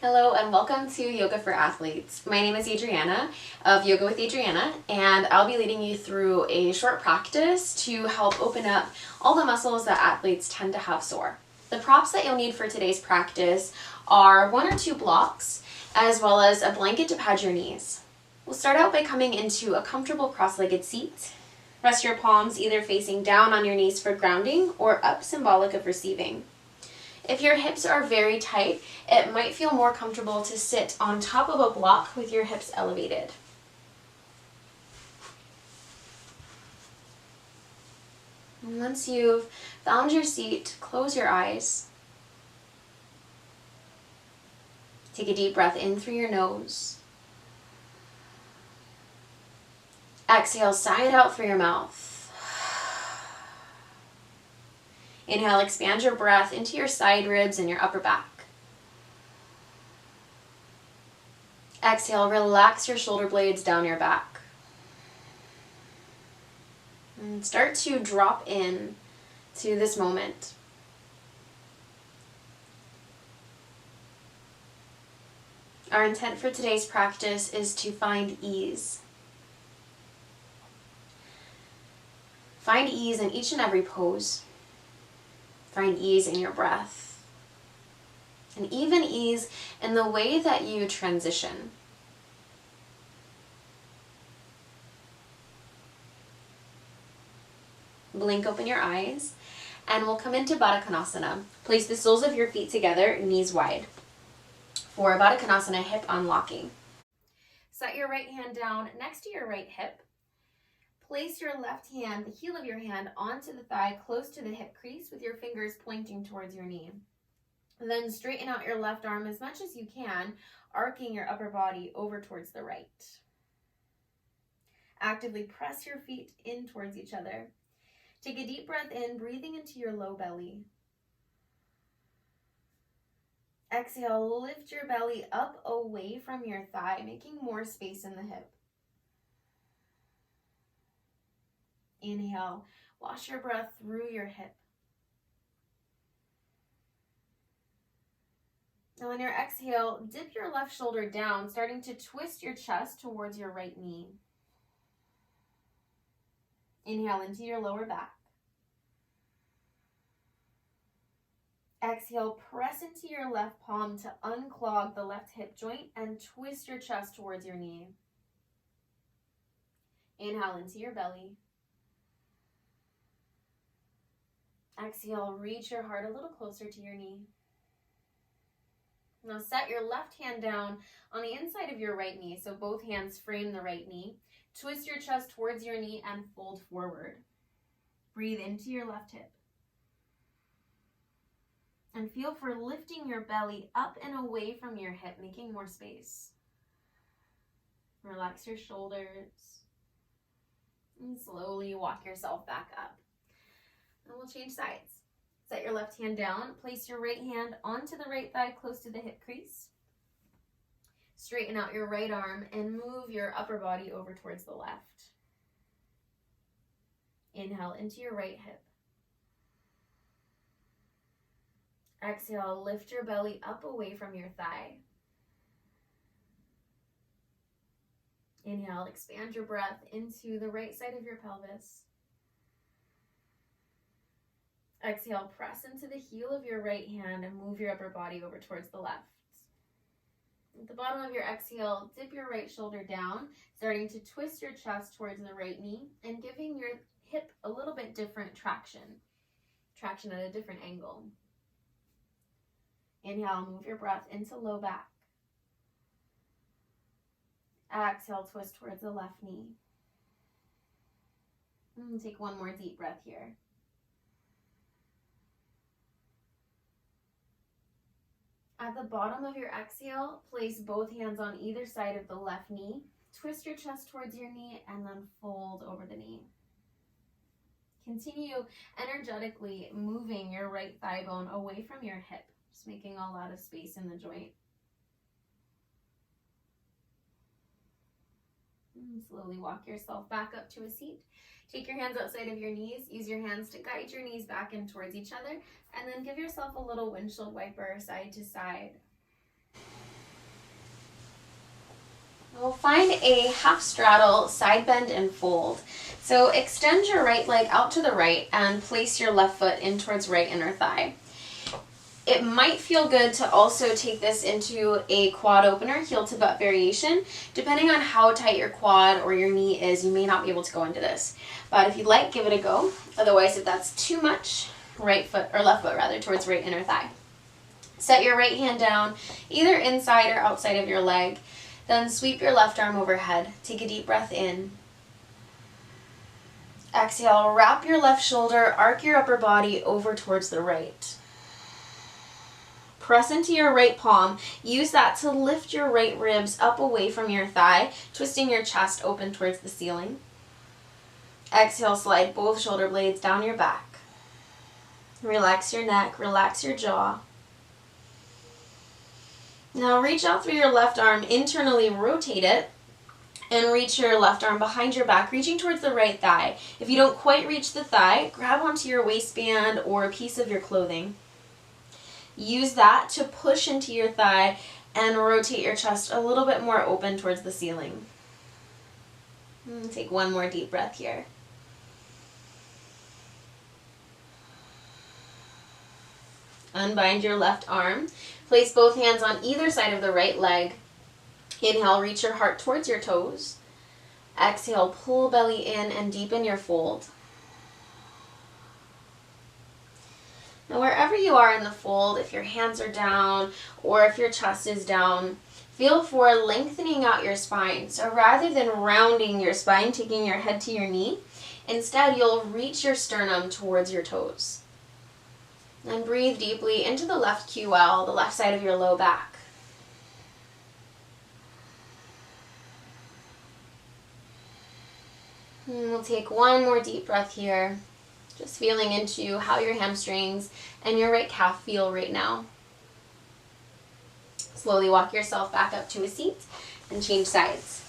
Hello and welcome to Yoga for Athletes. My name is Adriana of Yoga with Adriana, and I'll be leading you through a short practice to help open up all the muscles that athletes tend to have sore. The props that you'll need for today's practice are 1 or 2 blocks, as well as a blanket to pad your knees. We'll start out by coming into a comfortable cross-legged seat. Rest your palms either facing down on your knees for grounding or up, symbolic of receiving. If your hips are very tight, it might feel more comfortable to sit on top of a block with your hips elevated. And once you've found your seat, close your eyes. Take a deep breath in through your nose. Exhale, sigh it out through your mouth. Inhale, expand your breath into your side ribs and your upper back. Exhale, relax your shoulder blades down your back. And start to drop in to this moment. Our intent for today's practice is to find ease. Find ease in each and every pose. Find ease in your breath, and even ease in the way that you transition. Blink open your eyes, and we'll come into Baddha konasana. Place the soles of your feet together, knees wide, for Baddha konasana hip unlocking. Set your right hand down next to your right hip. Place your left hand, the heel of your hand, onto the thigh close to the hip crease with your fingers pointing towards your knee. And then straighten out your left arm as much as you can, arcing your upper body over towards the right. Actively press your feet in towards each other. Take a deep breath in, breathing into your low belly. Exhale, lift your belly up away from your thigh, making more space in the hip. Inhale, wash your breath through your hip. Now on your exhale, dip your left shoulder down, starting to twist your chest towards your right knee. Inhale into your lower back. Exhale, press into your left palm to unclog the left hip joint and twist your chest towards your knee. Inhale into your belly. Exhale, reach your heart a little closer to your knee. Now set your left hand down on the inside of your right knee, so both hands frame the right knee. Twist your chest towards your knee and fold forward. Breathe into your left hip. And feel for lifting your belly up and away from your hip, making more space. Relax your shoulders. And slowly walk yourself back up. And we'll change sides. Set your left hand down. Place your right hand onto the right thigh close to the hip crease. Straighten out your right arm and move your upper body over towards the left. Inhale into your right hip. Exhale, lift your belly up away from your thigh. Inhale, expand your breath into the right side of your pelvis. Exhale, press into the heel of your right hand and move your upper body over towards the left. At the bottom of your exhale, dip your right shoulder down, starting to twist your chest towards the right knee and giving your hip a little bit different traction at a different angle. Inhale, move your breath into low back. Exhale, twist towards the left knee. And take one more deep breath here. At the bottom of your exhale, place both hands on either side of the left knee. Twist your chest towards your knee and then fold over the knee. Continue energetically moving your right thigh bone away from your hip, just making a lot of space in the joint. And slowly walk yourself back up to a seat. Take your hands outside of your knees. Use your hands to guide your knees back in towards each other. And then give yourself a little windshield wiper side to side. We'll find a half straddle, side bend and fold. So extend your right leg out to the right and place your left foot in towards right inner thigh. It might feel good to also take this into a quad opener, heel to butt variation. Depending on how tight your quad or your knee is, you may not be able to go into this. But if you'd like, give it a go. Otherwise, if that's too much, right foot, or left foot rather, towards right inner thigh. Set your right hand down, either inside or outside of your leg. Then sweep your left arm overhead. Take a deep breath in. Exhale, wrap your left shoulder, arc your upper body over towards the right. Press into your right palm. Use that to lift your right ribs up away from your thigh, twisting your chest open towards the ceiling. Exhale, slide both shoulder blades down your back. Relax your neck, relax your jaw. Now reach out through your left arm, internally rotate it, and reach your left arm behind your back, reaching towards the right thigh. If you don't quite reach the thigh, grab onto your waistband or a piece of your clothing. Use that to push into your thigh and rotate your chest a little bit more open towards the ceiling. Take one more deep breath here. Unbind your left arm. Place both hands on either side of the right leg. Inhale, reach your heart towards your toes. Exhale, pull belly in and deepen your fold. Now wherever you are in the fold, if your hands are down or if your chest is down, feel for lengthening out your spine. So rather than rounding your spine, taking your head to your knee, instead you'll reach your sternum towards your toes. And breathe deeply into the left QL, the left side of your low back. And we'll take one more deep breath here, just feeling into how your hamstrings and your right calf feel right now. Slowly walk yourself back up to a seat and change sides.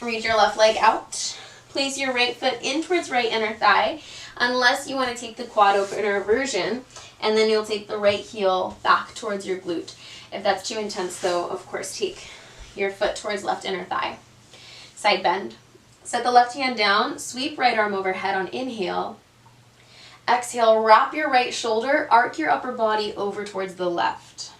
Reach your left leg out. Place your right foot in towards right inner thigh, unless you want to take the quad opener version, and then you'll take the right heel back towards your glute. If that's too intense though, of course, take your foot towards left inner thigh. Side bend. Set the left hand down, sweep right arm overhead on inhale. Exhale, wrap your right shoulder, arc your upper body over towards the left.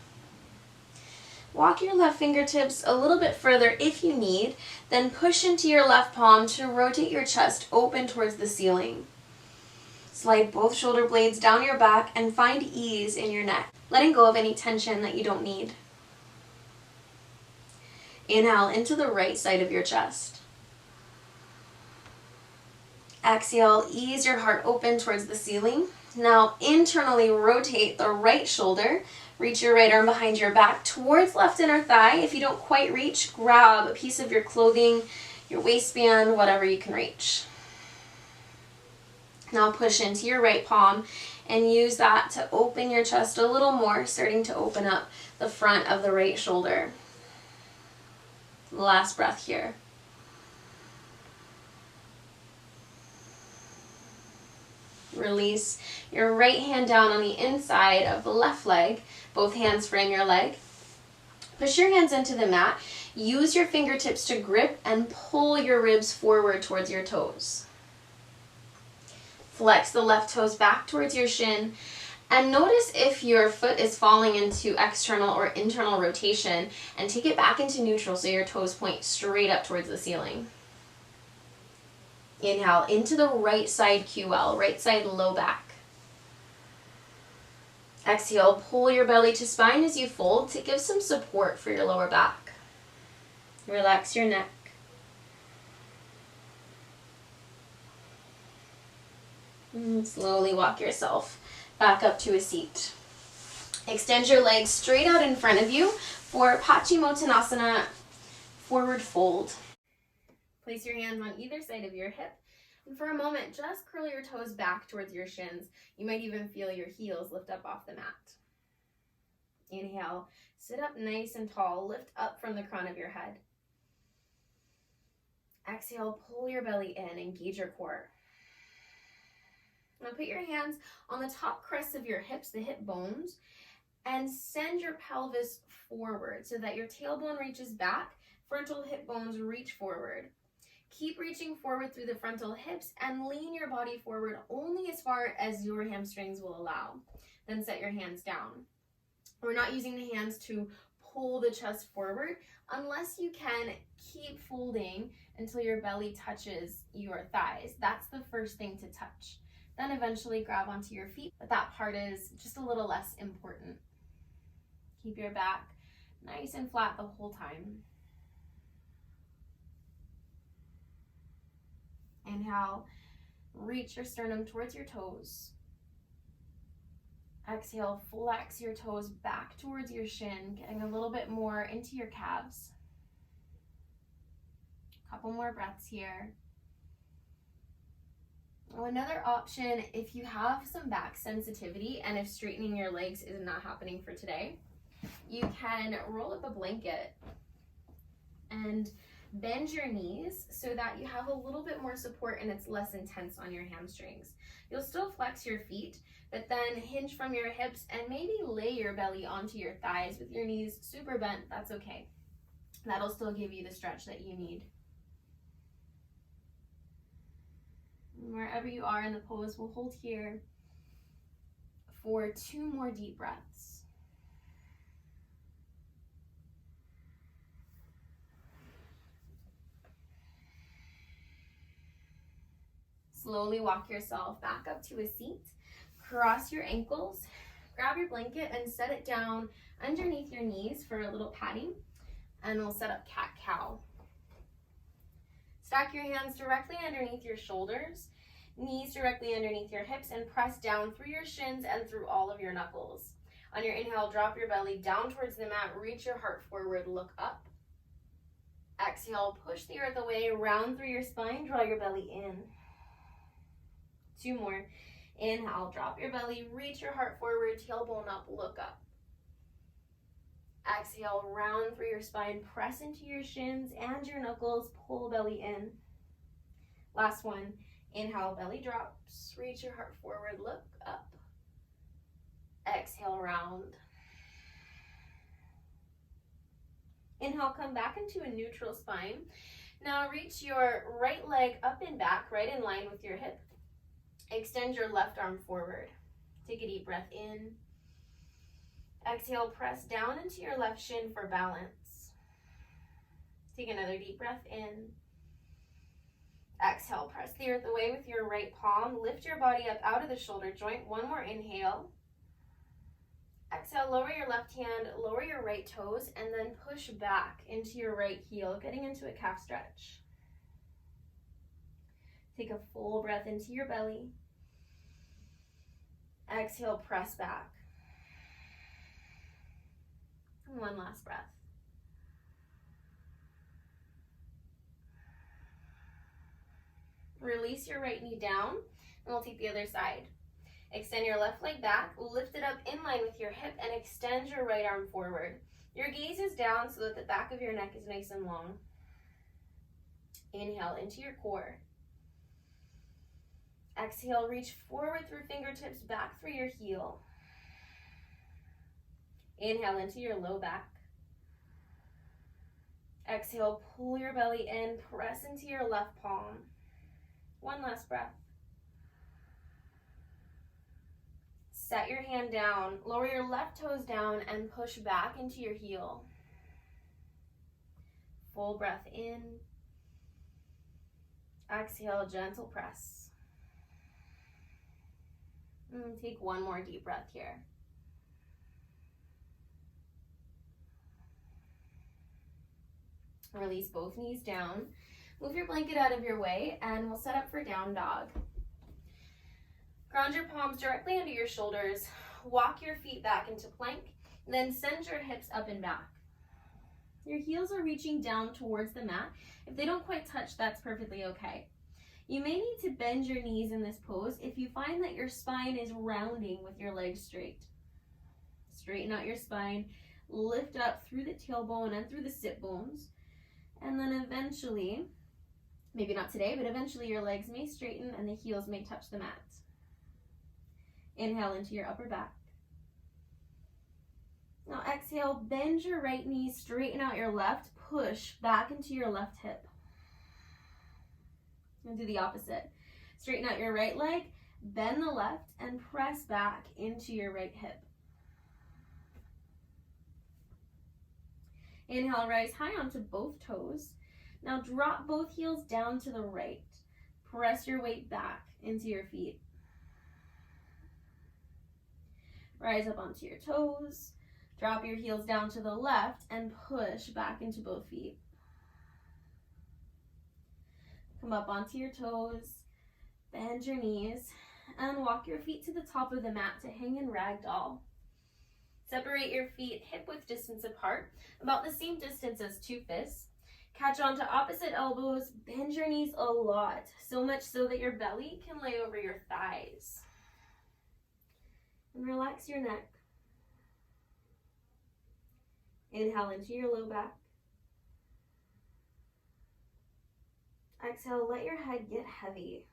Walk your left fingertips a little bit further if you need, then push into your left palm to rotate your chest open towards the ceiling. Slide both shoulder blades down your back and find ease in your neck, letting go of any tension that you don't need. Inhale into the right side of your chest. Exhale, ease your heart open towards the ceiling. Now internally rotate the right shoulder. Reach your right arm behind your back towards left inner thigh. If you don't quite reach, grab a piece of your clothing, your waistband, whatever you can reach. Now push into your right palm and use that to open your chest a little more, starting to open up the front of the right shoulder. Last breath here. Release your right hand down on the inside of the left leg. Both hands frame your leg. Push your hands into the mat. Use your fingertips to grip and pull your ribs forward towards your toes. Flex the left toes back towards your shin. And notice if your foot is falling into external or internal rotation, and take it back into neutral so your toes point straight up towards the ceiling. Inhale into the right side QL, right side low back. Exhale, pull your belly to spine as you fold to give some support for your lower back. Relax your neck. And slowly walk yourself back up to a seat. Extend your legs straight out in front of you for Paschimottanasana, forward fold. Place your hands on either side of your hip, and for a moment, just curl your toes back towards your shins. You might even feel your heels lift up off the mat. Inhale, sit up nice and tall, lift up from the crown of your head. Exhale, pull your belly in, engage your core. Now put your hands on the top crests of your hips, the hip bones, and send your pelvis forward so that your tailbone reaches back, Frontal hip bones reach forward. Keep reaching forward through the frontal hips and lean your body forward only as far as your hamstrings will allow. Then set your hands down. We're not using the hands to pull the chest forward unless you can keep folding until your belly touches your thighs. That's the first thing to touch. Then eventually grab onto your feet, but that part is just a little less important. Keep your back nice and flat the whole time. Inhale, reach your sternum towards your toes. Exhale, flex your toes back towards your shin, getting a little bit more into your calves. A couple more breaths here. Another option, if you have some back sensitivity and if straightening your legs is not happening for today, you can roll up a blanket and bend your knees so that you have a little bit more support and it's less intense on your hamstrings. You'll still flex your feet, but then hinge from your hips and maybe lay your belly onto your thighs with your knees super bent. That's okay. That'll still give you the stretch that you need. Wherever you are in the pose, we'll hold here for 2 more deep breaths. Slowly walk yourself back up to a seat. Cross your ankles, grab your blanket and set it down underneath your knees for a little padding. And we'll set up cat-cow. Stack your hands directly underneath your shoulders, knees directly underneath your hips, and press down through your shins and through all of your knuckles. On your inhale, drop your belly down towards the mat, reach your heart forward, look up. Exhale, push the earth away, round through your spine, draw your belly in. 2 more. Inhale, drop your belly, reach your heart forward, tailbone up, look up. Exhale, round through your spine, press into your shins and your knuckles, pull belly in. Last one. Inhale, belly drops, reach your heart forward, look up. Exhale, round. Inhale, come back into a neutral spine. Now reach your right leg up and back, right in line with your hip. Extend your left arm forward. Take a deep breath in. Exhale, press down into your left shin for balance. Take another deep breath in. Exhale, press the earth away with your right palm. Lift your body up out of the shoulder joint. 1 more inhale. Exhale, lower your left hand, lower your right toes, and then push back into your right heel, getting into a calf stretch. Take a full breath into your belly. Exhale, press back. And 1 last breath. Release your right knee down, and we'll take the other side. Extend your left leg back, lift it up in line with your hip, and extend your right arm forward. Your gaze is down so that the back of your neck is nice and long. Inhale into your core. Exhale, reach forward through fingertips, back through your heel. Inhale into your low back. Exhale, pull your belly in, press into your left palm. 1 last breath. Set your hand down, lower your left toes down, and push back into your heel. Full breath in. Exhale, gentle press. And take 1 more deep breath here. Release both knees down. Move your blanket out of your way, and we'll set up for down dog. Ground your palms directly under your shoulders. Walk your feet back into plank, then send your hips up and back. Your heels are reaching down towards the mat. If they don't quite touch, that's perfectly okay. You may need to bend your knees in this pose if you find that your spine is rounding with your legs straight. Straighten out your spine, lift up through the tailbone and through the sit bones, and then eventually, maybe not today, but eventually your legs may straighten and the heels may touch the mat. Inhale into your upper back. Now exhale, bend your right knee, straighten out your left, push back into your left hip. And do the opposite. Straighten out your right leg, bend the left, and press back into your right hip. Inhale, rise high onto both toes. Now drop both heels down to the right. Press your weight back into your feet. Rise up onto your toes. Drop your heels down to the left and push back into both feet. Come up onto your toes. Bend your knees and walk your feet to the top of the mat to hang in ragdoll. Separate your feet hip-width distance apart, about the same distance as two fists. Catch onto opposite elbows, bend your knees a lot, so much so that your belly can lay over your thighs. And relax your neck. Inhale into your low back. Exhale, let your head get heavy.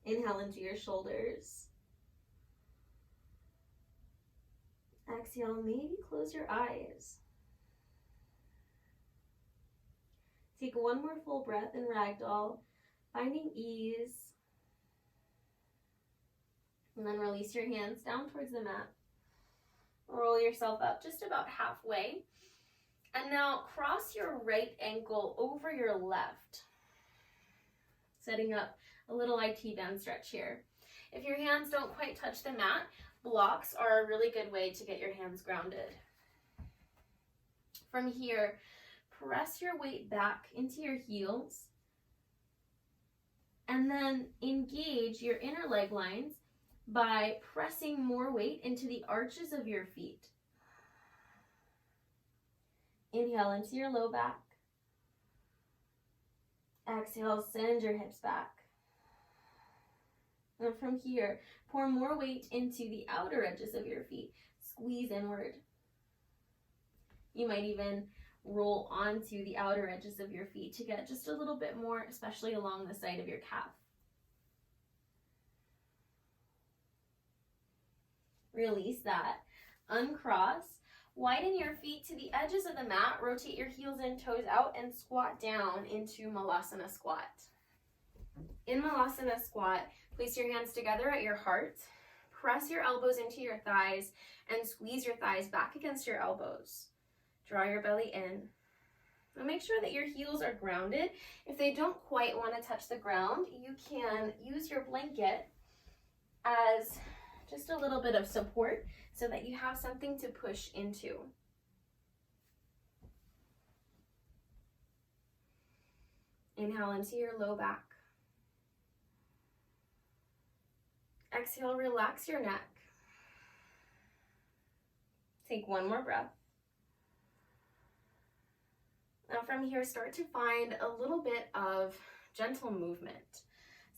Inhale into your shoulders. Exhale, maybe close your eyes. Take one more full breath in ragdoll, finding ease. And then release your hands down towards the mat. Roll yourself up just about halfway. And now cross your right ankle over your left. Setting up a little IT band stretch here. If your hands don't quite touch the mat, blocks are a really good way to get your hands grounded. From here, press your weight back into your heels. And then engage your inner leg lines by pressing more weight into the arches of your feet. Inhale into your low back. Exhale, send your hips back. And from here, pour more weight into the outer edges of your feet. Squeeze inward. You might even roll onto the outer edges of your feet to get just a little bit more, especially along the side of your calf. Release that. Uncross. Widen your feet to the edges of the mat. Rotate your heels and toes out and squat down into Malasana squat. In Malasana squat, place your hands together at your heart. Press your elbows into your thighs and squeeze your thighs back against your elbows. Draw your belly in. Now make sure that your heels are grounded. If they don't quite want to touch the ground, you can use your blanket as just a little bit of support so that you have something to push into. Inhale into your low back. Exhale, relax your neck. Take one more breath. Now from here, start to find a little bit of gentle movement.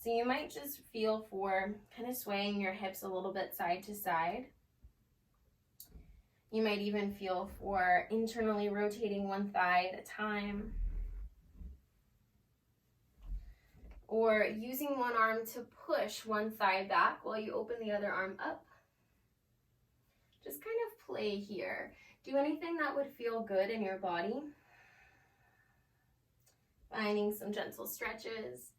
So you might just feel for kind of swaying your hips a little bit side to side. You might even feel for internally rotating one thigh at a time. Or using one arm to push one thigh back while you open the other arm up. Just kind of play here. Do anything that would feel good in your body. Finding some gentle stretches.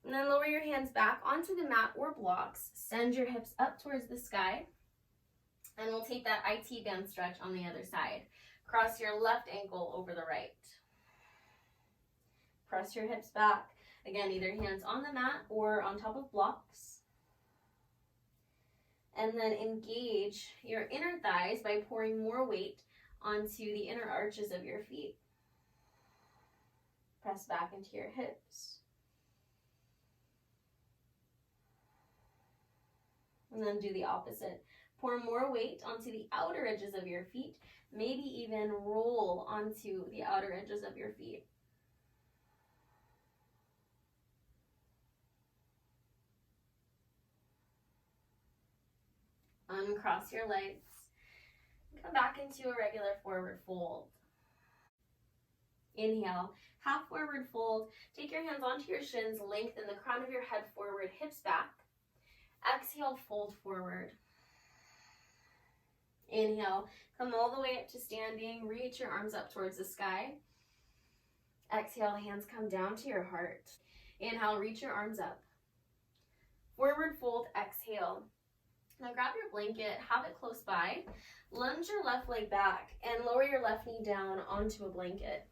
And then lower your hands back onto the mat or blocks. Send your hips up towards the sky. And we'll take that IT band stretch on the other side. Cross your left ankle over the right. Press your hips back. Again, either hands on the mat or on top of blocks. And then engage your inner thighs by pouring more weight onto the inner arches of your feet. Press back into your hips. And then do the opposite. Pour more weight onto the outer edges of your feet. Maybe even roll onto the outer edges of your feet. Uncross your legs. Come back into a regular forward fold. Inhale, half forward fold. Take your hands onto your shins, lengthen the crown of your head forward, hips back. Exhale, fold forward. Inhale, come all the way up to standing. Reach your arms up towards the sky. Exhale, hands come down to your heart. Inhale, reach your arms up. Forward fold, exhale. Now grab your blanket, have it close by. Lunge your left leg back and lower your left knee down onto a blanket.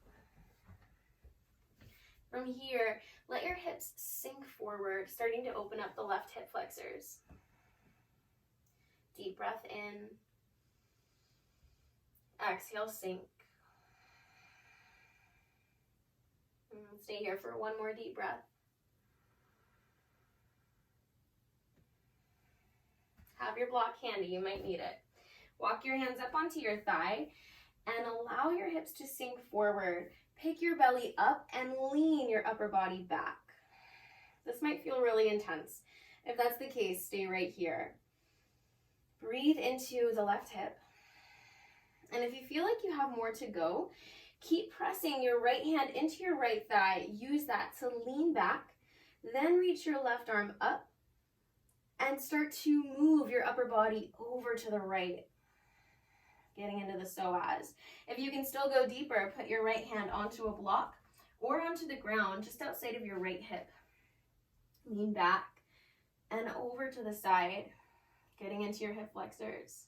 From here, let your hips sink forward, starting to open up the left hip flexors. Deep breath in. Exhale, sink. And stay here for one more deep breath. Have your block handy, you might need it. Walk your hands up onto your thigh and allow your hips to sink forward. Pick your belly up and lean your upper body back. This might feel really intense. If that's the case, stay right here. Breathe into the left hip. And if you feel like you have more to go, keep pressing your right hand into your right thigh. Use that to lean back. Then reach your left arm up and start to move your upper body over to the right, getting into the psoas. If you can still go deeper, put your right hand onto a block or onto the ground just outside of your right hip. Lean back and over to the side, getting into your hip flexors.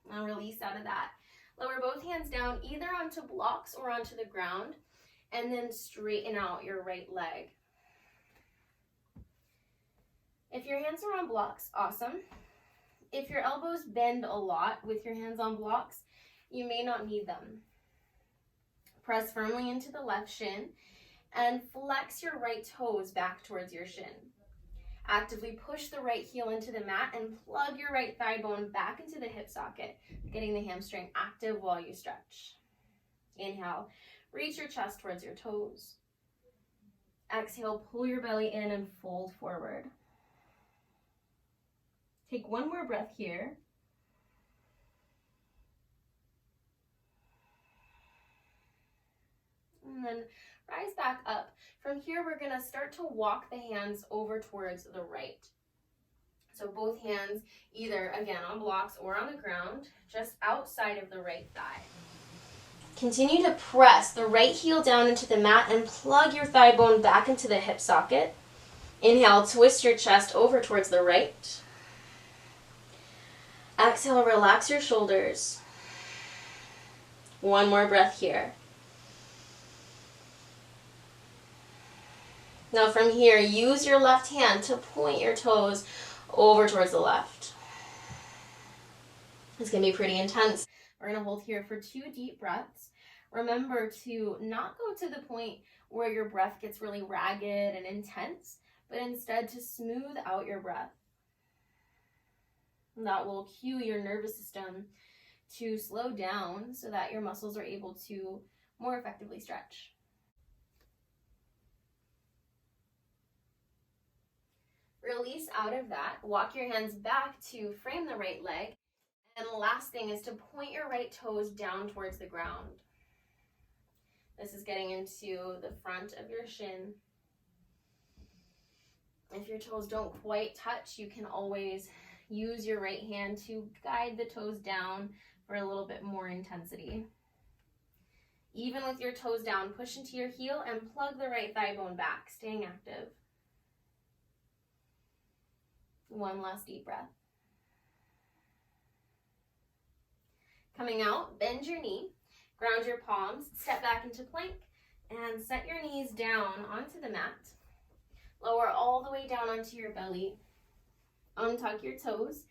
Now release out of that. Lower both hands down either onto blocks or onto the ground, and then straighten out your right leg. If your hands are on blocks, awesome. If your elbows bend a lot with your hands on blocks, you may not need them. Press firmly into the left shin and flex your right toes back towards your shin. Actively push the right heel into the mat and plug your right thigh bone back into the hip socket, getting the hamstring active while you stretch. Inhale, reach your chest towards your toes. Exhale, pull your belly in and fold forward. Take one more breath here. And then rise back up. From here, we're going to start to walk the hands over towards the right. So both hands either, again, on blocks or on the ground, just outside of the right thigh. Continue to press the right heel down into the mat and plug your thigh bone back into the hip socket. Inhale, twist your chest over towards the right. Exhale, relax your shoulders. One more breath here. Now from here, use your left hand to point your toes over towards the left. It's going to be pretty intense. We're going to hold here for 2 deep breaths. Remember to not go to the point where your breath gets really ragged and intense, but instead to smooth out your breath. And that will cue your nervous system to slow down so that your muscles are able to more effectively stretch. Release out of that. Walk your hands back to frame the right leg. And the last thing is to point your right toes down towards the ground. This is getting into the front of your shin. If your toes don't quite touch, you can always use your right hand to guide the toes down for a little bit more intensity. Even with your toes down, push into your heel and plug the right thigh bone back, staying active. One last deep breath. Coming out, bend your knee, ground your palms, step back into plank, and set your knees down onto the mat. Lower all the way down onto your belly. Untuck your toes.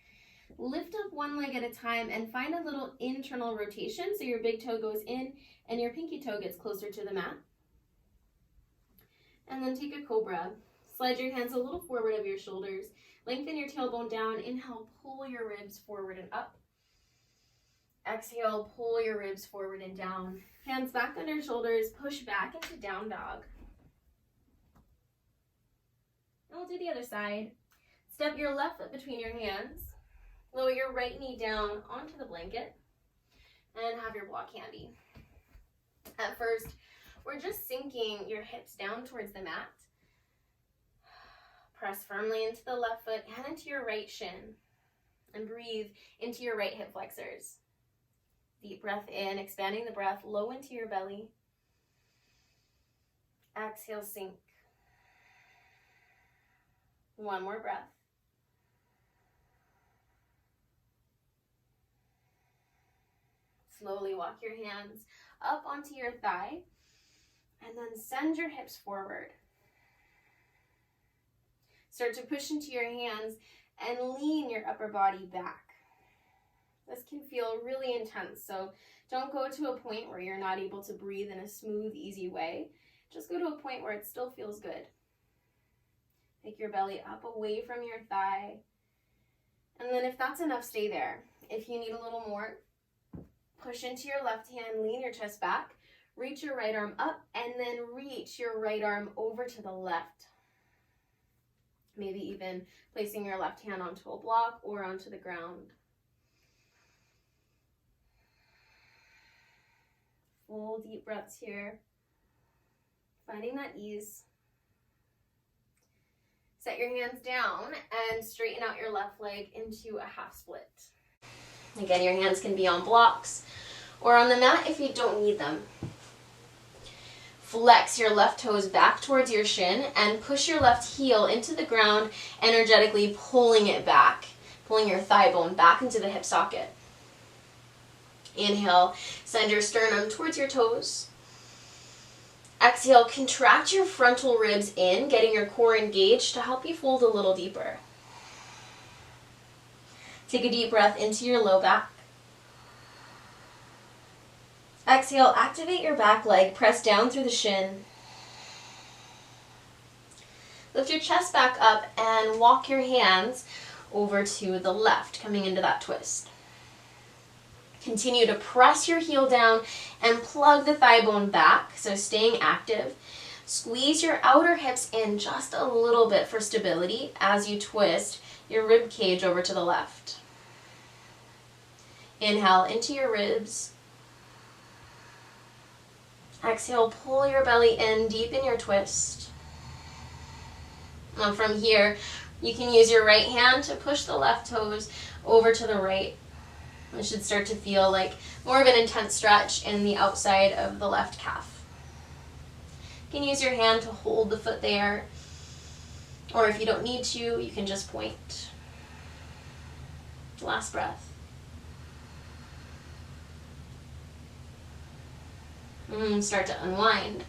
Lift up one leg at a time and find a little internal rotation so your big toe goes in and your pinky toe gets closer to the mat. And then take a cobra. Slide your hands a little forward of your shoulders. Lengthen your tailbone down. Inhale, pull your ribs forward and up. Exhale, pull your ribs forward and down. Hands back under shoulders. Push back into down dog. And we'll do the other side. Step your left foot between your hands. Lower your right knee down onto the blanket. And have your block handy. At first, we're just sinking your hips down towards the mat. Press firmly into the left foot and into your right shin. And breathe into your right hip flexors. Deep breath in, expanding the breath low into your belly. Exhale, sink. One more breath. Slowly walk your hands up onto your thigh and then send your hips forward. Start to push into your hands and lean your upper body back. This can feel really intense, so don't go to a point where you're not able to breathe in a smooth, easy way. Just go to a point where it still feels good. Take your belly up away from your thigh. And then if that's enough, stay there. If you need a little more, push into your left hand, lean your chest back, reach your right arm up, and then reach your right arm over to the left. Maybe even placing your left hand onto a block or onto the ground. Full deep breaths here. Finding that ease. Set your hands down and straighten out your left leg into a half split. Again, your hands can be on blocks or on the mat if you don't need them. Flex your left toes back towards your shin and push your left heel into the ground, energetically pulling it back, pulling your thigh bone back into the hip socket. Inhale, send your sternum towards your toes. Exhale, contract your frontal ribs in, getting your core engaged to help you fold a little deeper. Take a deep breath into your low back. Exhale, activate your back leg, press down through the shin. Lift your chest back up and walk your hands over to the left, coming into that twist. Continue to press your heel down and plug the thigh bone back, so staying active. Squeeze your outer hips in just a little bit for stability as you twist your rib cage over to the left. Inhale into your ribs. Exhale, pull your belly in, deepen your twist. Now from here, you can use your right hand to push the left toes over to the right. It should start to feel like more of an intense stretch in the outside of the left calf. You can use your hand to hold the foot there, or if you don't need to, you can just point. Last breath. Start to unwind.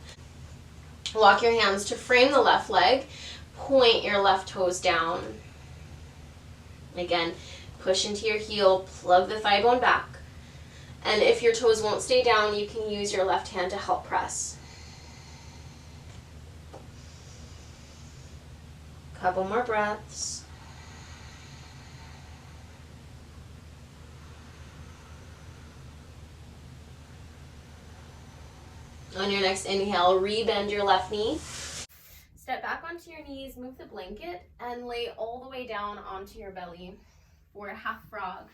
Lock your hands to frame the left leg. Point your left toes down. Again, push into your heel, plug the thigh bone back. And if your toes won't stay down, you can use your left hand to help press. Couple more breaths. On your next inhale, rebend your left knee. Step back onto your knees, move the blanket, and lay all the way down onto your belly for a half frog.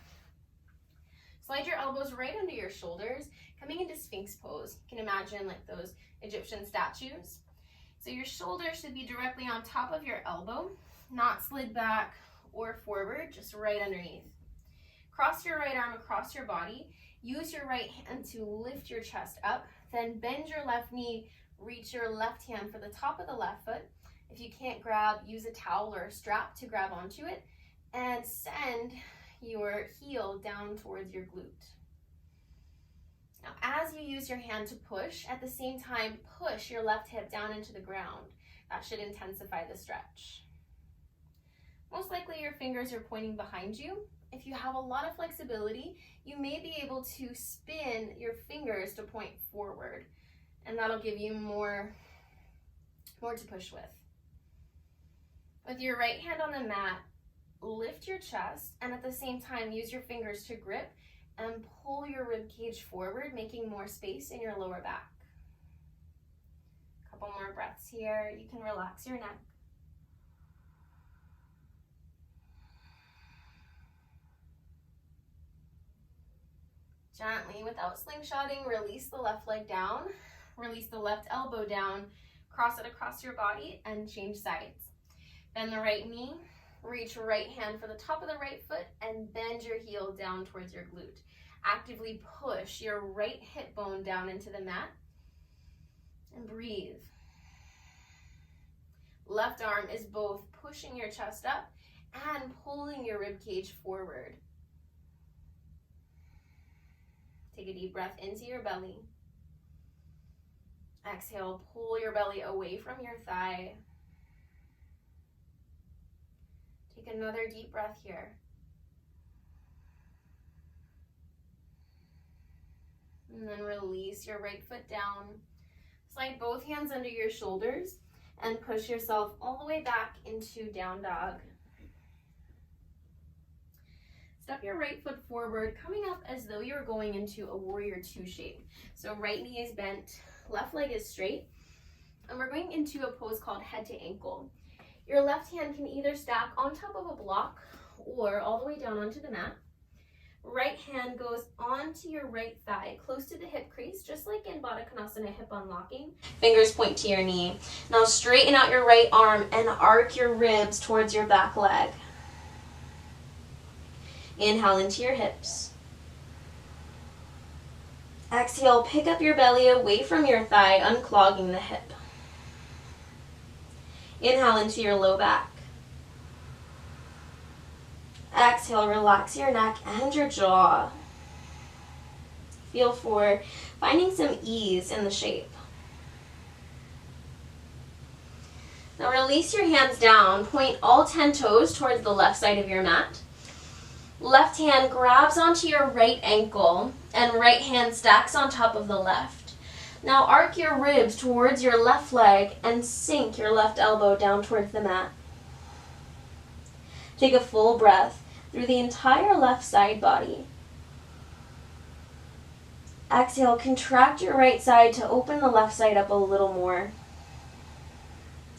Slide your elbows right under your shoulders, coming into Sphinx pose. You can imagine like those Egyptian statues. So your shoulders should be directly on top of your elbow, not slid back or forward, just right underneath. Cross your right arm across your body. Use your right hand to lift your chest up, then bend your left knee, reach your left hand for the top of the left foot. If you can't grab, use a towel or a strap to grab onto it, and send your heel down towards your glute. Now, as you use your hand to push, at the same time, push your left hip down into the ground. That should intensify the stretch. Most likely your fingers are pointing behind you. If you have a lot of flexibility, you may be able to spin your fingers to point forward, and that'll give you more to push with. With your right hand on the mat, lift your chest, and at the same time, use your fingers to grip and pull your rib cage forward, making more space in your lower back. A couple more breaths here. You can relax your neck. Gently, without slingshotting, release the left leg down, release the left elbow down, cross it across your body, and change sides. Bend the right knee, Reach right hand for the top of the right foot and bend your heel down towards your glute. Actively push your right hip bone down into the mat and breathe. Left arm is both pushing your chest up and pulling your rib cage forward. Take a deep breath into your belly. Exhale, pull your belly away from your thigh. Take another deep breath here. And then release your right foot down. Slide both hands under your shoulders and push yourself all the way back into down dog. Step your right foot forward, coming up as though you're going into a warrior two shape. So right knee is bent, left leg is straight, and we're going into a pose called head to ankle. Your left hand can either stack on top of a block or all the way down onto the mat. Right hand goes onto your right thigh, close to the hip crease, just like in Baddha konasana, hip unlocking. Fingers point to your knee. Now straighten out your right arm and arc your ribs towards your back leg. Inhale into your hips. Exhale, pick up your belly away from your thigh, unclogging the hip. Inhale into your low back. Exhale, relax your neck and your jaw. Feel for finding some ease in the shape. Now release your hands down, point all 10 toes towards the left side of your mat. Left hand grabs onto your right ankle and right hand stacks on top of the left. Now arc your ribs towards your left leg and sink your left elbow down towards the mat. Take a full breath through the entire left side body. Exhale, contract your right side to open the left side up a little more.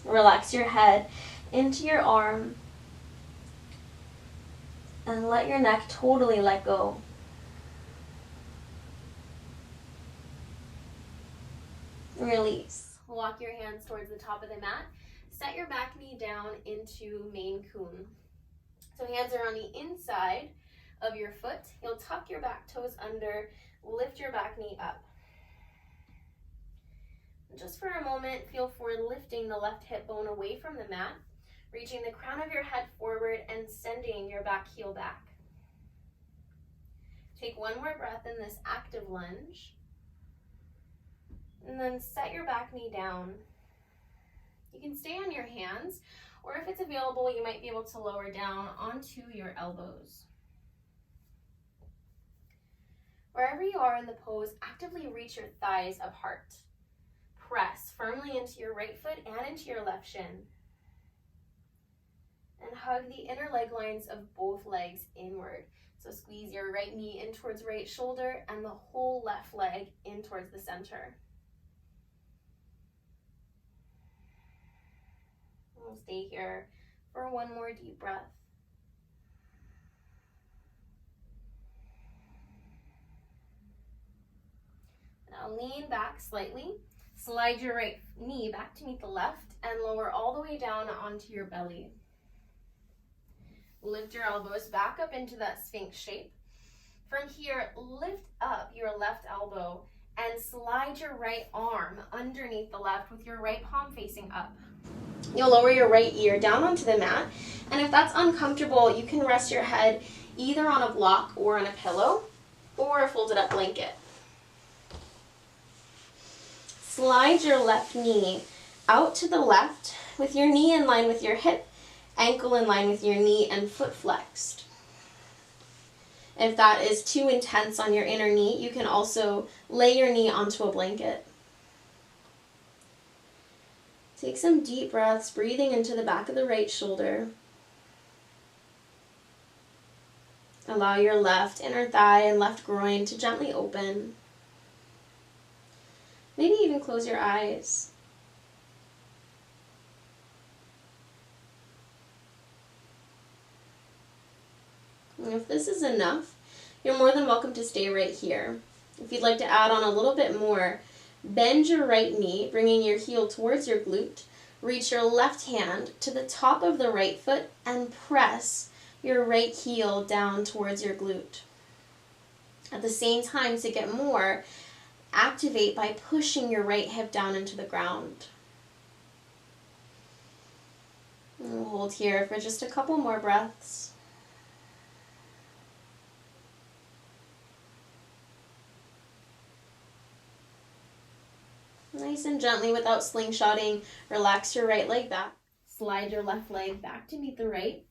Relax your head into your arm and let your neck totally let go. Release. Walk your hands towards the top of the mat. Set your back knee down into Main Coon. So hands are on the inside of your foot. You'll tuck your back toes under, lift your back knee up. Just for a moment, feel for lifting the left hip bone away from the mat, reaching the crown of your head forward and sending your back heel back. Take one more breath in this active lunge. And then set your back knee down. You can stay on your hands, or if it's available, you might be able to lower down onto your elbows. Wherever you are in the pose, actively reach your thighs apart. Press firmly into your right foot and into your left shin. And hug the inner leg lines of both legs inward. So squeeze your right knee in towards right shoulder and the whole left leg in towards the center. We'll stay here for one more deep breath. Now lean back slightly. Slide your right knee back to meet the left and lower all the way down onto your belly. Lift your elbows back up into that Sphinx shape. From here, lift up your left elbow and slide your right arm underneath the left with your right palm facing up. You'll lower your right ear down onto the mat, and if that's uncomfortable, you can rest your head either on a block or on a pillow or a folded up blanket. Slide your left knee out to the left with your knee in line with your hip, ankle in line with your knee, and foot flexed. If that is too intense on your inner knee, you can also lay your knee onto a blanket. Take some deep breaths, breathing into the back of the right shoulder. Allow your left inner thigh and left groin to gently open. Maybe even close your eyes. And if this is enough, you're more than welcome to stay right here. If you'd like to add on a little bit more, bend your right knee, bringing your heel towards your glute. Reach your left hand to the top of the right foot and press your right heel down towards your glute. At the same time, to get more, activate by pushing your right hip down into the ground. And we'll hold here for just a couple more breaths. Nice and gently, without slingshotting, relax your right leg back. Slide your left leg back to meet the right.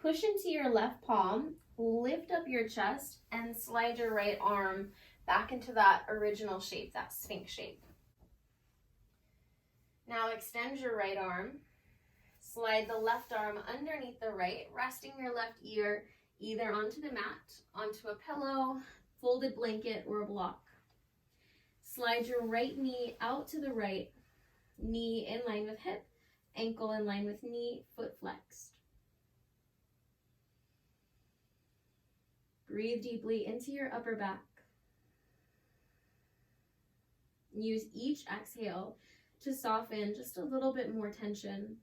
Push into your left palm, lift up your chest, and slide your right arm back into that original shape, that Sphinx shape. Now extend your right arm. Slide the left arm underneath the right, resting your left ear either onto the mat, onto a pillow, folded blanket, or a block. Slide your right knee out to the right, knee in line with hip, ankle in line with knee, foot flexed. Breathe deeply into your upper back. Use each exhale to soften just a little bit more tension.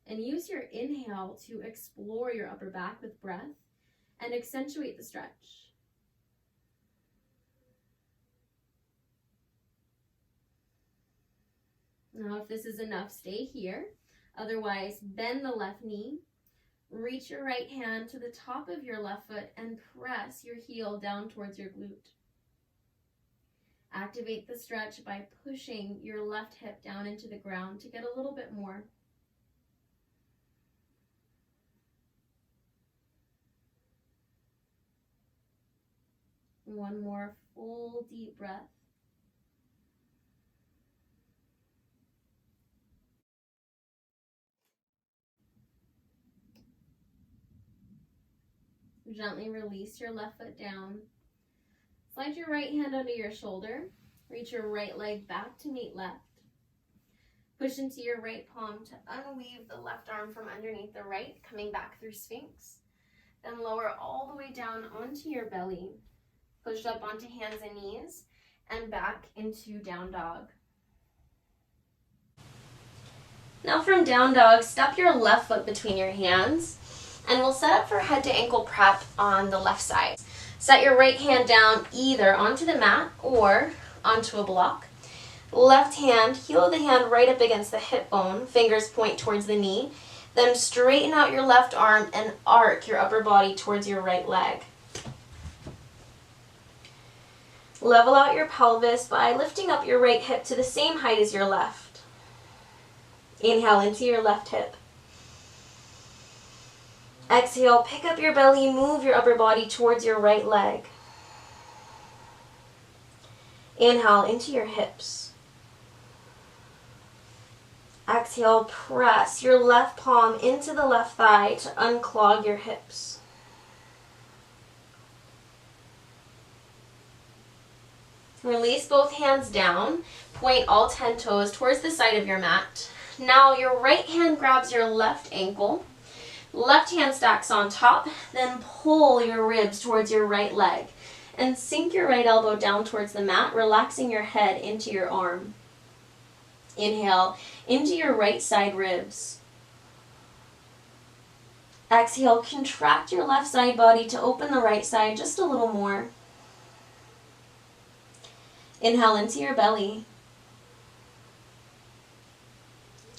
And use your inhale to explore your upper back with breath and accentuate the stretch. Now, if this is enough, stay here. Otherwise, bend the left knee. Reach your right hand to the top of your left foot and press your heel down towards your glute. Activate the stretch by pushing your left hip down into the ground to get a little bit more. One more full deep breath. Gently release your left foot down. Slide your right hand under your shoulder. Reach your right leg back to meet left. Push into your right palm to unweave the left arm from underneath the right, coming back through Sphinx. Then lower all the way down onto your belly. Push up onto hands and knees and back into down dog. Now from down dog, step your left foot between your hands and we'll set up for head to ankle prep on the left side. Set your right hand down either onto the mat or onto a block. Left hand, heel of the hand right up against the hip bone, fingers point towards the knee. Then straighten out your left arm and arc your upper body towards your right leg. Level out your pelvis by lifting up your right hip to the same height as your left. Inhale into your left hip. Exhale, pick up your belly, move your upper body towards your right leg. Inhale into your hips. Exhale, press your left palm into the left thigh to unclog your hips. Release both hands down. Point all 10 toes towards the side of your mat. Now your right hand grabs your left ankle. Left hand stacks on top. Then pull your ribs towards your right leg. And sink your right elbow down towards the mat, relaxing your head into your arm. Inhale into your right side ribs. Exhale, contract your left side body to open the right side just a little more. Inhale into your belly.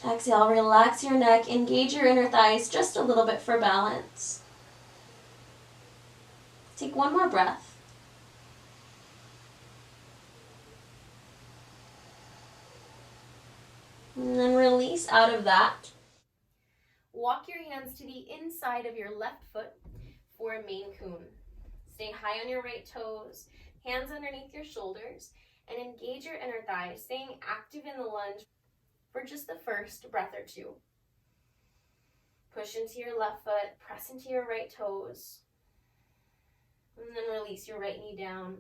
Exhale, relax your neck, engage your inner thighs just a little bit for balance. Take one more breath. And then release out of that. Walk your hands to the inside of your left foot for a main coon. Stay high on your right toes, hands underneath your shoulders, and engage your inner thighs, staying active in the lunge for just the first breath or two. Push into your left foot, press into your right toes, and then release your right knee down.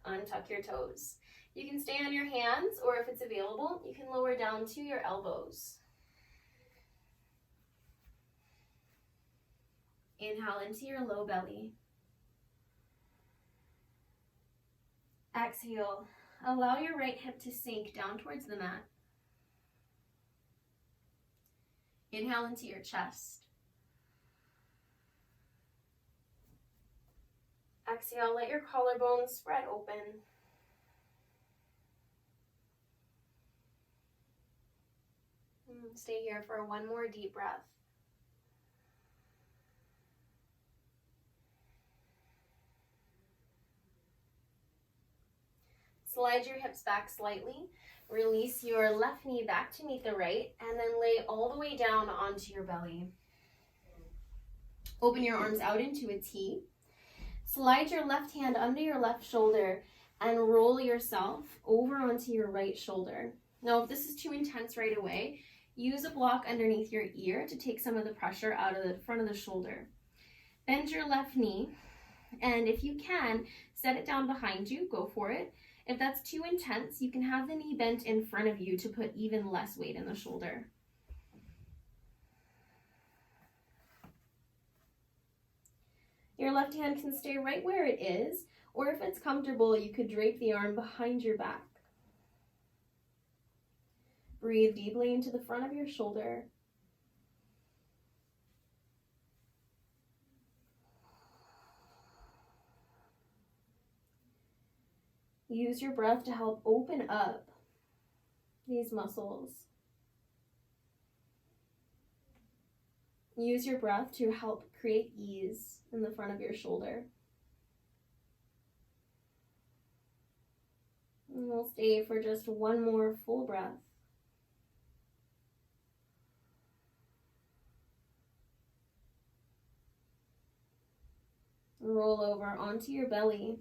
Untuck your toes. You can stay on your hands, or if it's available, you can lower down to your elbows. Inhale into your low belly. Exhale. Allow your right hip to sink down towards the mat. Inhale into your chest. Exhale, let your collarbones spread open. Stay here for one more deep breath. Slide your hips back slightly. Release your left knee back to meet the right, and then lay all the way down onto your belly. Open your arms out into a T. Slide your left hand under your left shoulder and roll yourself over onto your right shoulder. Now, if this is too intense right away, use a block underneath your ear to take some of the pressure out of the front of the shoulder. Bend your left knee, and if you can, set it down behind you. Go for it. If that's too intense, you can have the knee bent in front of you to put even less weight in the shoulder. Your left hand can stay right where it is, or if it's comfortable, you could drape the arm behind your back. Breathe deeply into the front of your shoulder. Use your breath to help open up these muscles. Use your breath to help create ease in the front of your shoulder. And we'll stay for just one more full breath. Roll over onto your belly.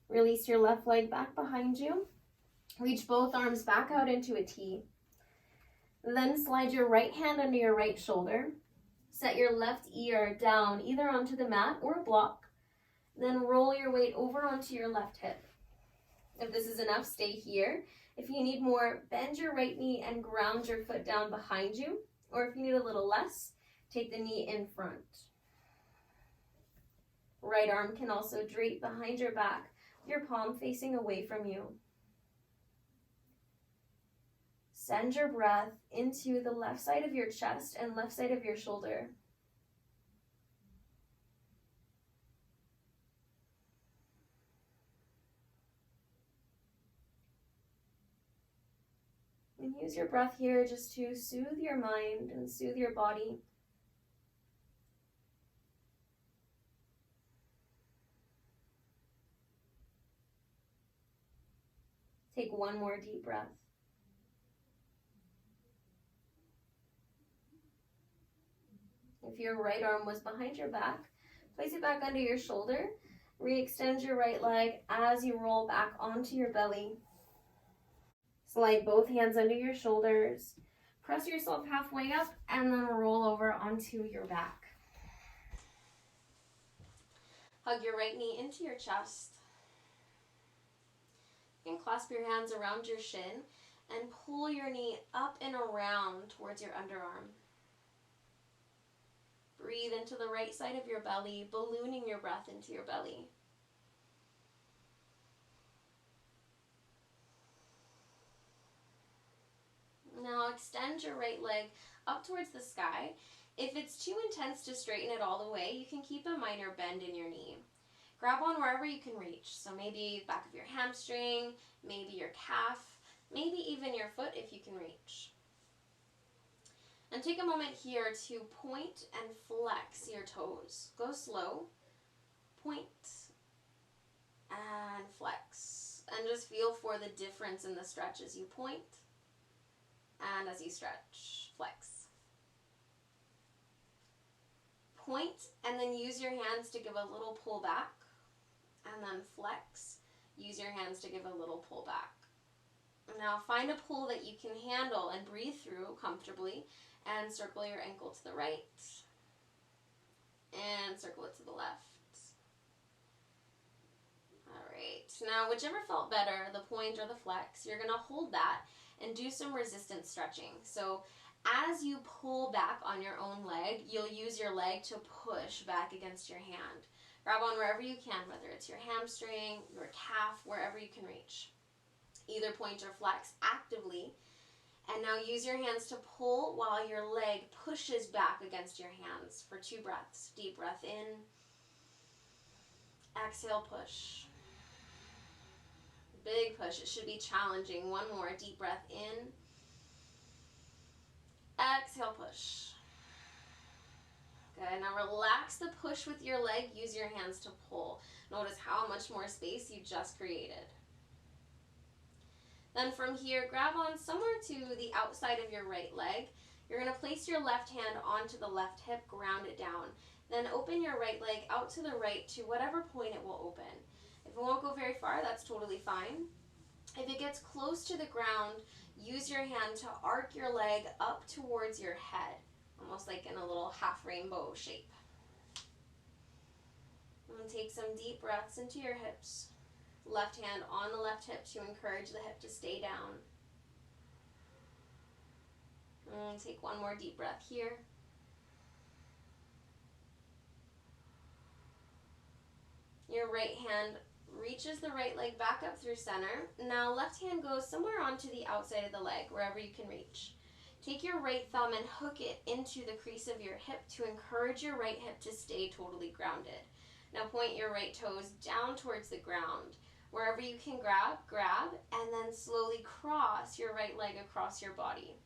Release your left leg back behind you. Reach both arms back out into a T. Then slide your right hand under your right shoulder. Set your left ear down either onto the mat or a block. Then roll your weight over onto your left hip. If this is enough, stay here. If you need more, bend your right knee and ground your foot down behind you. Or if you need a little less, take the knee in front. Right arm can also drape behind your back, your palm facing away from you. Send your breath into the left side of your chest and left side of your shoulder. And use your breath here just to soothe your mind and soothe your body. Take one more deep breath. If your right arm was behind your back, place it back under your shoulder. Re-extend your right leg as you roll back onto your belly. Slide both hands under your shoulders. Press yourself halfway up and then roll over onto your back. Hug your right knee into your chest. You can clasp your hands around your shin and pull your knee up and around towards your underarm. Breathe into the right side of your belly, ballooning your breath into your belly. Now extend your right leg up towards the sky. If it's too intense to straighten it all the way, you can keep a minor bend in your knee. Grab on wherever you can reach. So maybe back of your hamstring, maybe your calf, maybe even your foot if you can reach. And take a moment here to point and flex your toes. Go slow. Point and flex. And just feel for the difference in the stretch as you point and as you stretch. Flex. Point and then use your hands to give a little pull back. And then flex. Use your hands to give a little pull back. Now find a pull that you can handle and breathe through comfortably, and circle your ankle to the right and circle it to the left. Alright, now whichever felt better, the point or the flex, you're going to hold that and do some resistance stretching. So as you pull back on your own leg, you'll use your leg to push back against your hand. Grab on wherever you can, whether it's your hamstring, your calf, wherever you can reach. Either point or flex actively, And now use your hands to pull while your leg pushes back against your hands for 2 breaths. Deep breath in. Exhale, push. Big push. It should be challenging. 1 more. Deep breath in. Exhale, push. Good. Now relax the push with your leg. Use your hands to pull. Notice how much more space you just created. Then from here, grab on somewhere to the outside of your right leg. You're going to place your left hand onto the left hip, ground it down. Then open your right leg out to the right to whatever point it will open. If it won't go very far, that's totally fine. If it gets close to the ground, use your hand to arc your leg up towards your head, almost like in a little half rainbow shape. And take some deep breaths into your hips. Left hand on the left hip to encourage the hip to stay down. And take 1 more deep breath here. Your right hand reaches the right leg back up through center. Now left hand goes somewhere onto the outside of the leg, wherever you can reach. Take your right thumb and hook it into the crease of your hip to encourage your right hip to stay totally grounded. Now point your right toes down towards the ground. Wherever you can grab, and then slowly cross your right leg across your body.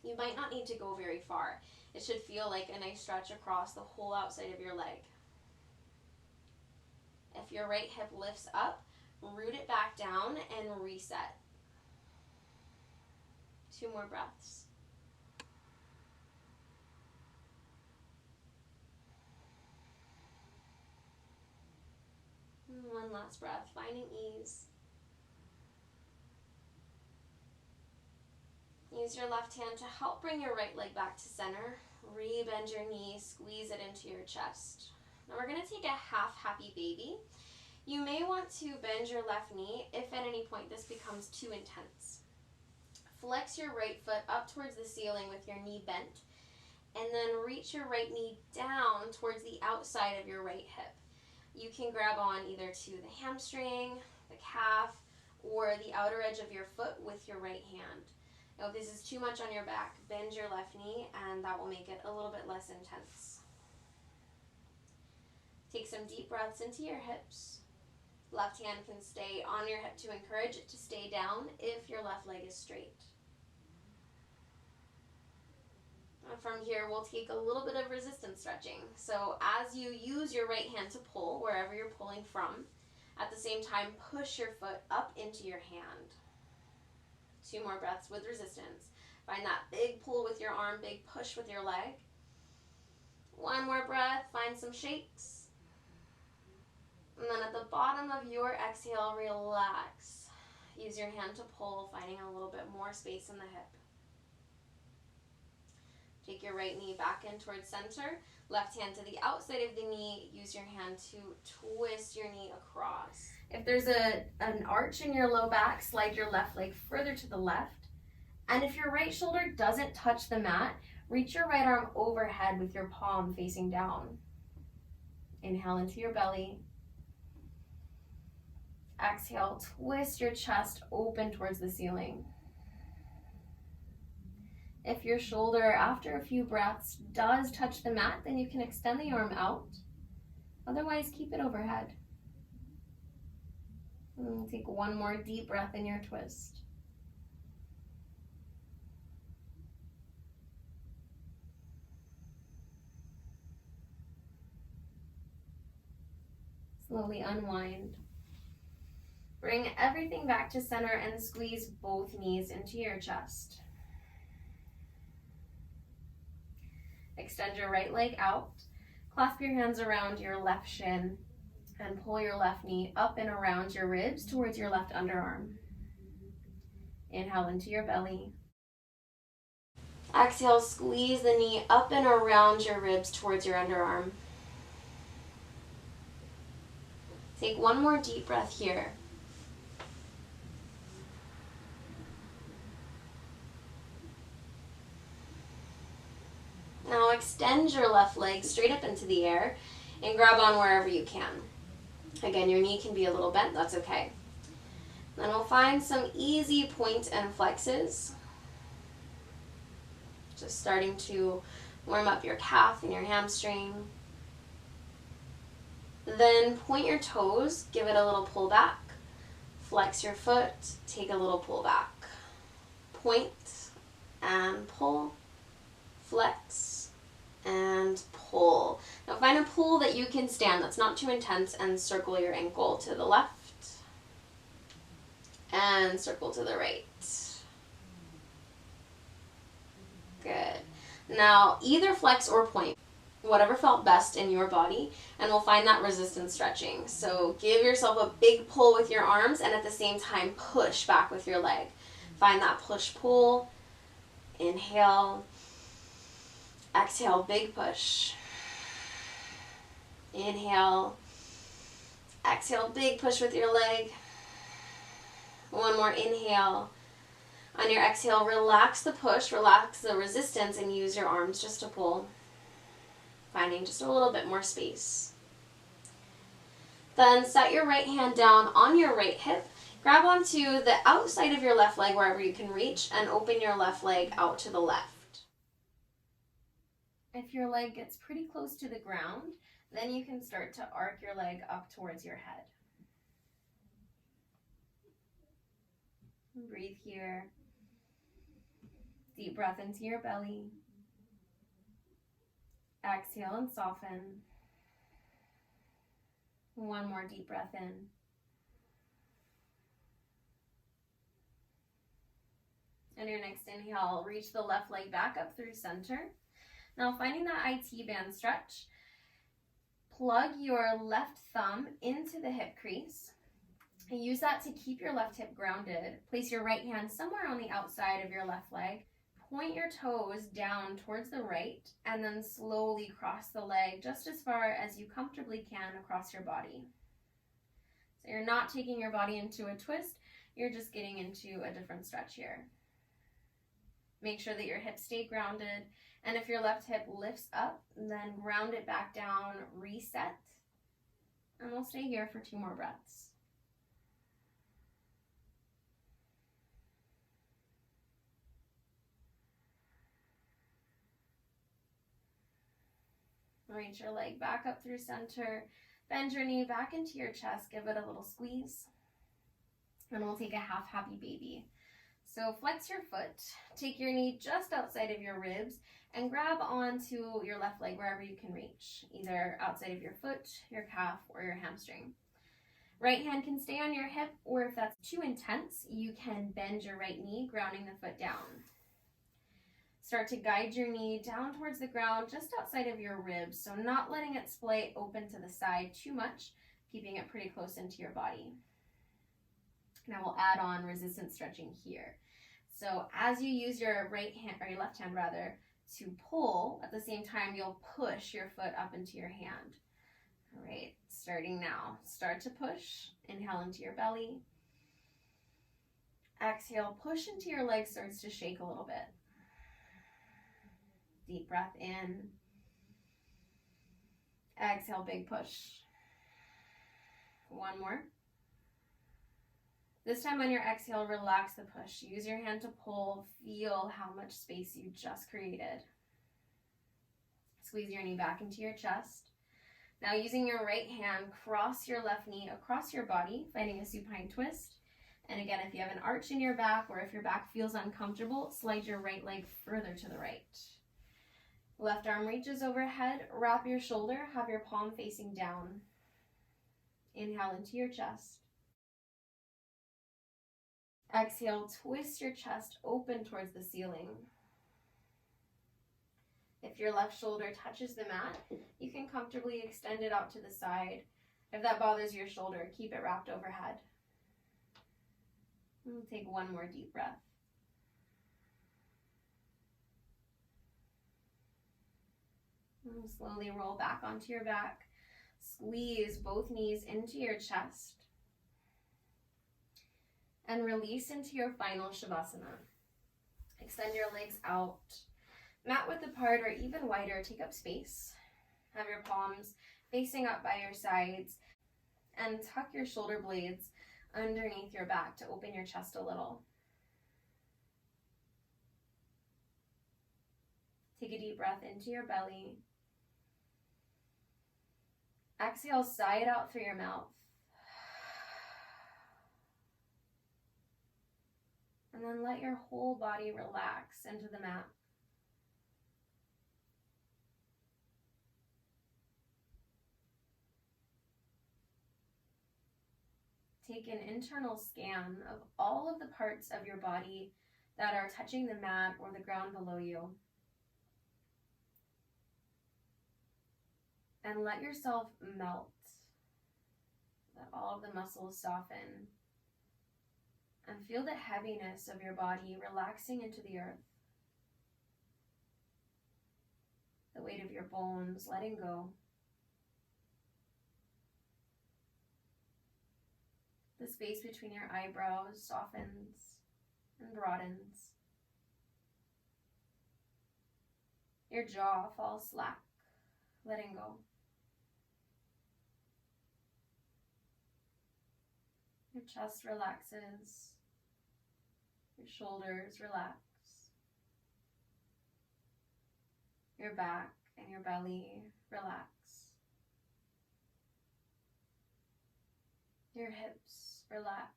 You might not need to go very far. It should feel like a nice stretch across the whole outside of your leg. If your right hip lifts up, root it back down and reset. 2 more breaths. And 1 last breath, finding ease. Use your left hand to help bring your right leg back to center. Re-bend your knee, squeeze it into your chest. Now we're going to take a half happy baby. You may want to bend your left knee if at any point this becomes too intense. Flex your right foot up towards the ceiling with your knee bent, and then reach your right knee down towards the outside of your right hip. You can grab on either to the hamstring, the calf, or the outer edge of your foot with your right hand. Now if this is too much on your back, bend your left knee and that will make it a little bit less intense. Take some deep breaths into your hips. Left hand can stay on your hip to encourage it to stay down if your left leg is straight. And from here, we'll take a little bit of resistance stretching. So as you use your right hand to pull wherever you're pulling from, at the same time, push your foot up into your hand. 2 more breaths with resistance. Find that big pull with your arm, big push with your leg. 1 more breath, find some shakes. And then at the bottom of your exhale, relax. Use your hand to pull, finding a little bit more space in the hip. Take your right knee back in towards center. Left hand to the outside of the knee. Use your hand to twist your knee across. If there's an arch in your low back, slide your left leg further to the left. And if your right shoulder doesn't touch the mat, reach your right arm overhead with your palm facing down. Inhale into your belly. Exhale, twist your chest open towards the ceiling. If your shoulder, after a few breaths, does touch the mat, then you can extend the arm out. Otherwise, keep it overhead. And take 1 more deep breath in your twist. Slowly unwind. Bring everything back to center and squeeze both knees into your chest. Extend your right leg out. Clasp your hands around your left shin and pull your left knee up and around your ribs towards your left underarm. Inhale into your belly. Exhale, squeeze the knee up and around your ribs towards your underarm. Take 1 more deep breath here. Now extend your left leg straight up into the air and grab on wherever you can. Again, your knee can be a little bent, that's okay. Then we'll find some easy point and flexes. Just starting to warm up your calf and your hamstring. Then point your toes, give it a little pull back. Flex your foot, take a little pull back. Point and pull, flex and pull. Now find a pull that you can stand that's not too intense, and circle your ankle to the left and circle to the right. Good. Now either flex or point, whatever felt best in your body, and we'll find that resistance stretching. So give yourself a big pull with your arms and at the same time push back with your leg. Find that push-pull. Inhale. Exhale, big push. Inhale. Exhale, big push with your leg. One more inhale. On your exhale, relax the push, relax the resistance, and use your arms just to pull. Finding just a little bit more space. Then set your right hand down on your right hip. Grab onto the outside of your left leg wherever you can reach, and open your left leg out to the left. If your leg gets pretty close to the ground, then you can start to arc your leg up towards your head. Breathe here. Deep breath into your belly. Exhale and soften. One more deep breath in. And your next inhale, reach the left leg back up through center. Now finding that IT band stretch, plug your left thumb into the hip crease and use that to keep your left hip grounded. Place your right hand somewhere on the outside of your left leg. Point your toes down towards the right and then slowly cross the leg just as far as you comfortably can across your body. So you're not taking your body into a twist, you're just getting into a different stretch here. Make sure that your hips stay grounded, and if your left hip lifts up, then ground it back down, reset, and we'll stay here for 2 more breaths. Reach your leg back up through center, bend your knee back into your chest, give it a little squeeze, and we'll take a half happy baby. So flex your foot, take your knee just outside of your ribs, and grab onto your left leg wherever you can reach, either outside of your foot, your calf, or your hamstring. Right hand can stay on your hip, or if that's too intense, you can bend your right knee, grounding the foot down. Start to guide your knee down towards the ground, just outside of your ribs, so not letting it splay open to the side too much, keeping it pretty close into your body. Now we'll add on resistance stretching here. So as you use your right hand, or your left hand rather, to pull, at the same time you'll push your foot up into your hand. All right, starting now. Start to push. Inhale into your belly. Exhale, push into your leg, starts to shake a little bit. Deep breath in. Exhale, big push. One more. This time on your exhale, relax the push. Use your hand to pull. Feel how much space you just created. Squeeze your knee back into your chest. Now using your right hand, cross your left knee across your body, finding a supine twist. And again, if you have an arch in your back or if your back feels uncomfortable, slide your right leg further to the right. Left arm reaches overhead, wrap your shoulder, have your palm facing down. Inhale into your chest. Exhale, twist your chest open towards the ceiling. If your left shoulder touches the mat, you can comfortably extend it out to the side. If that bothers your shoulder, keep it wrapped overhead. We'll take one more deep breath. And slowly roll back onto your back. Squeeze both knees into your chest. And release into your final Shavasana. Extend your legs out. Mat width apart or even wider, take up space. Have your palms facing up by your sides. And tuck your shoulder blades underneath your back to open your chest a little. Take a deep breath into your belly. Exhale, sigh it out through your mouth. And then let your whole body relax into the mat. Take an internal scan of all of the parts of your body that are touching the mat or the ground below you. And let yourself melt. Let all of the muscles soften. And feel the heaviness of your body relaxing into the earth. The weight of your bones letting go. The space between your eyebrows softens and broadens. Your jaw falls slack, letting go. Your chest relaxes. Your shoulders relax. Your back and your belly relax. Your hips relax.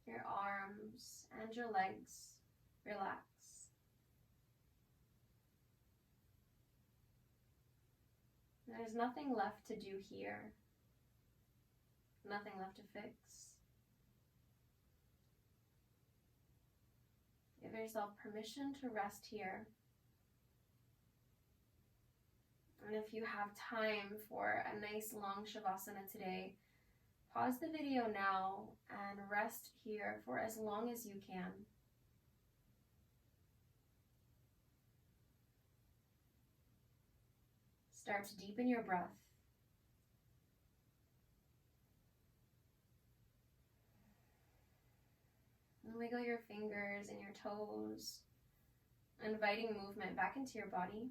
Your arms and your legs relax. There's nothing left to do here. Nothing left to fix. Give yourself permission to rest here. And if you have time for a nice long Shavasana today, pause the video now and rest here for as long as you can. Start to deepen your breath. And wiggle your fingers and your toes, inviting movement back into your body.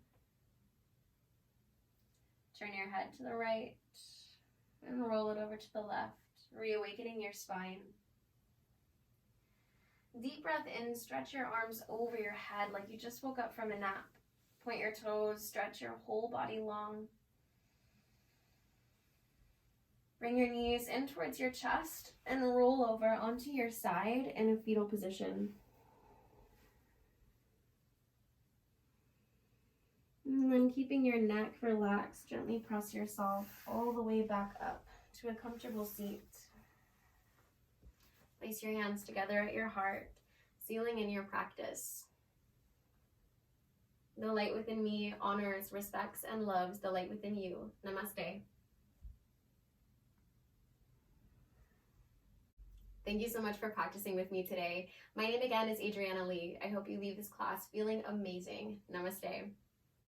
Turn your head to the right and roll it over to the left, reawakening your spine. Deep breath in, stretch your arms over your head like you just woke up from a nap. Point your toes, stretch your whole body long. Bring your knees in towards your chest and roll over onto your side in a fetal position. And then keeping your neck relaxed, gently press yourself all the way back up to a comfortable seat. Place your hands together at your heart, sealing in your practice. The light within me honors, respects, and loves the light within you. Namaste. Thank you so much for practicing with me today. My name again is Adriana Lee. I hope you leave this class feeling amazing. Namaste.